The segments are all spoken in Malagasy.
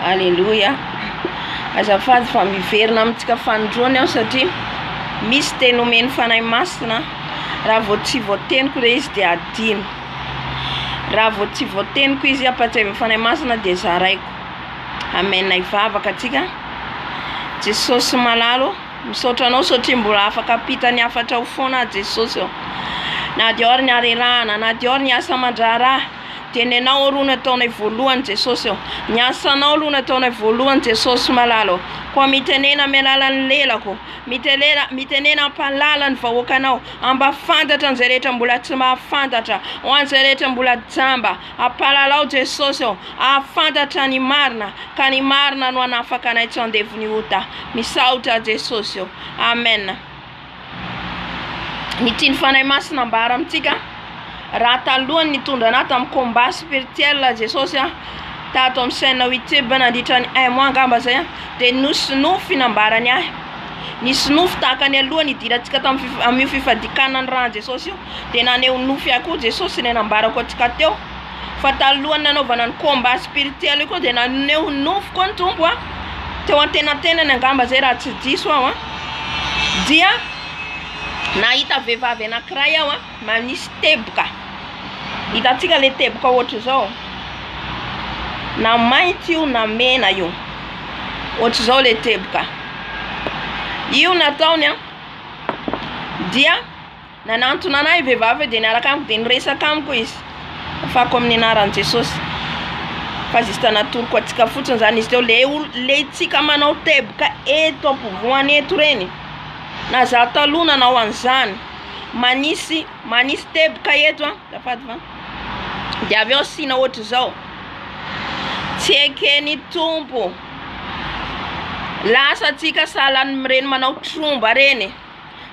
Alléluia. Azafady fa miverina amintsika fanondroany aho satria misy teny omeny fanahy masina raha vao tsy voateniko le izy dia adino. Raha vao tsy voateniko izy apatsy fanahy masina dia zaraiko. Amen. Ivavaka atsika. Jesosy malalo misaotra anao satria mbola afaka apitany afatra ho foana Jesosy eo. Na dior ny arerahana, na dior ny asa mandraraha, tenenao aloha nataonay voalohany Jesosy eo. Ny asanao aloha nataonay voalohany Jesosy malalo. Koa mitenena amin'ny alalan'ny lelako, mitenena ampalalany vahoakanao, amba fantatra an'izay rehetra mbola tsy mahafantatra, ho an'izay rehetra mbola jamba, ampalalao Jesosy eo, ahafantatra ny marina, ka ny marina no anafaka anay tsy andevy ny ota. Misaotra Jesosy eo. Amen. Ny tiany fanahy masina ambara amintsika raha talohany nitondra anahy tamin'ny combat spirituel Jesosy tato amin'ny chaîne YouTube nandritra ny 1 mois angamba zay dia nosinofy nambarany ahy. Ny sinofy tahaka ny aloha nidirantsika tamin'io fifadikana ny raha Jesosy io dia naneho nofy akoho Jesosy ny nambarako antsika teo. Fa talohany nanaovana ny combat spirituel io koa dia naneho nofy koa ny tompo teo antenatenany angamba zay raha tsy diso aho dia nahita vehivavy anankiray aho manisy teboka. Hitantsika le teboka ohatry zao, na mainty io na mena io, ohatry zao le teboka io nataony dia nanantona anahy vehivavy dia niaraka amiko dia niresaka amiko izy afako amin'ny anaran'i Jesosy. Fa zista natoroko atsika fotsiny zany izy teo le tsika manao teboka eto ampovoany eto reny. Na za taloha nanao an'izany manisy teboka eto dafady va dia avy eo sina ohatry zao, tsy ekeny tompo lasa tsika salany mireny manao tromba reny,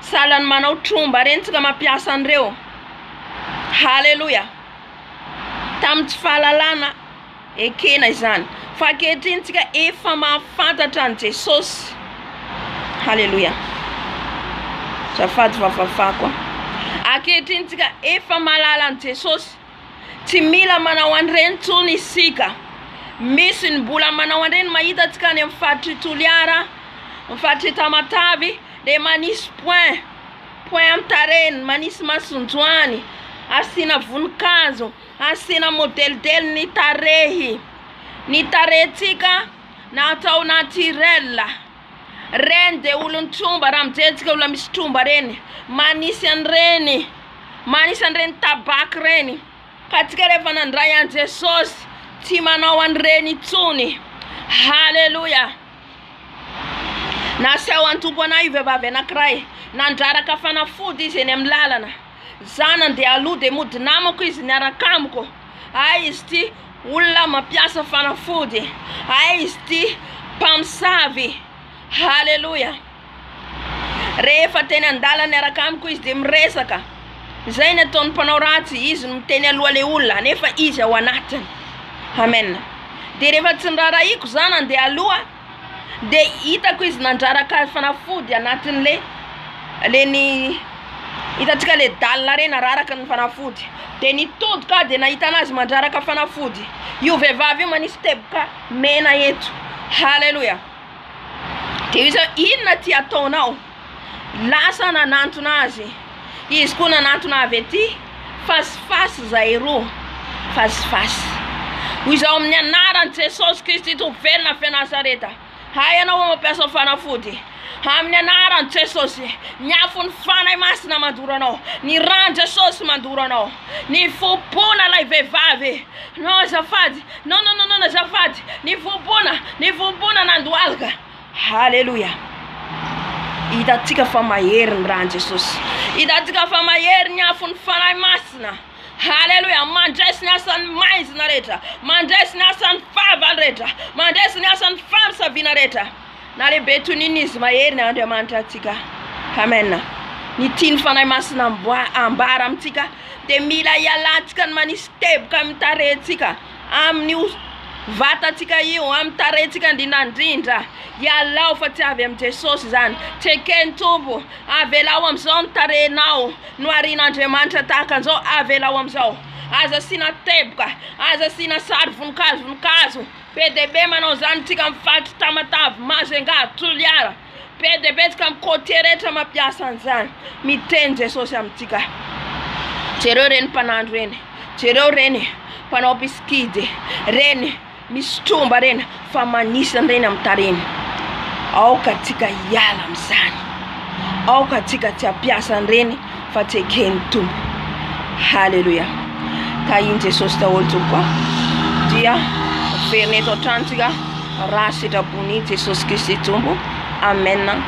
salany manao tromba reny tsika mampiasa an'ireo. Halleluja. Tamin'ny tsy fahalalana ekena izany, fa ankehitriny tsika efa mahafantatra an' Jesosy. Halleluja. Zafady vavavako. Ankehitriny tsika efa malala an' Jesosy. Tsy mila manao an'ireny tsony isika. Misy ny mbola manao an'ireny mahita tsika any amin'ny faritry Toliara, amin'ny faritry Tamatavy dia manisy point amin'ny tareny, manisy masonjoany, asiana voninkazo, asiana modelidely ny tarehintsika natao naturel. Reny dia olony tromba raha mijery olona misy tromba reny manisy an'ireny tabaky reny. Ka tsika rehefa nandray an' Jesosy tsy manao an'ireny itsony. Halleluja. Naseho an-tompo anahy vehivavy anankiray nandraraka fanafody izy eny amin'ny lalana. Zanany dia aloha dia mody namako izy niaraka amiko. Izy ty olona mampiasa fanafody, izy ty mpamosavy. Halleluja. Rehefa teny an-dalana niaraka amiko izy dia miresaka. Zay ny ataon'ny mpanao ratsy, izy no miteny aloha le olona nefa izy ao anatiny. Amen. Dia rehefa tsy niraraiko zanany dia aloha dia hitako izy nandraraka fanafody anatin'le hitantsika le dalina reny nararaka ny fanafody. Dia nitody ka dia nahita anazy mandraraka fanafody. Io vehivavy io manisy teboka mena eto. Halleluja. Dia izy inona ty ataonao? Lasa nanantona azy. Izy koa nanantona avy ety fasifasy zay roa. Fasifasy. Izao amin'ny anaran'i Jesosy Kristy toverina fe Nazareta. Hay anao mampiasa fanafody. Amin'ny anaran'i Jesosy, ny afony fanahy masina mandoro anao, ny ran Jesosy mandoro anao, ny fopona lay vehivavy. No azafady, no azafady, ny fopona nandohalika. Halleluja. Hitantsika fa mahery ny ran Jesosy. Hitantsika fa mahery ny afony fanahy masina. Halleluja. Mandresy ny asan'ny maizina rehetra, mandresy ny asan'ny favany rehetra, mandresy ny asan'ny famosavina rehetra. Na lehibe toniny izy mahery ny Andriamanitra atsika. Amen. Ny tiany fanahy masina ambara amintsika dia mila ialantsika ny manisy teboka amin'ny tarehintsika, amin'ny vatatsika io, amin'ny tarehintsika indrindrandrindra. Ialao fa tsy avy amin'ny Jesosy zany. Tsy ekeny tompo, avelao amin'izao ny tarehinao. No arian'Andriamanitra tahaka an'izao, avelao amin'izao. aza sina teboka, aza sina sary voninkazo PDB manao zany tsika mifatry tamatavy mazenga toliara PDB tsika mikoty rehetra mampiasa an'izany miteny Jesosy amintsika. Jereo reny mpanandro reny, jereo reny mpanao biskidy reny misy tromba reny fa manisy reny amitareny. Aoka tsika hiala am'izany, aoka tsika tsy hampiasa reny fa tsy ekeny tombo. Haleluya. Tahiny Jesosy daholo tokoa dia verina eto an-trano tsika raha sitrapony Jesosy Kristy tombo. Amen.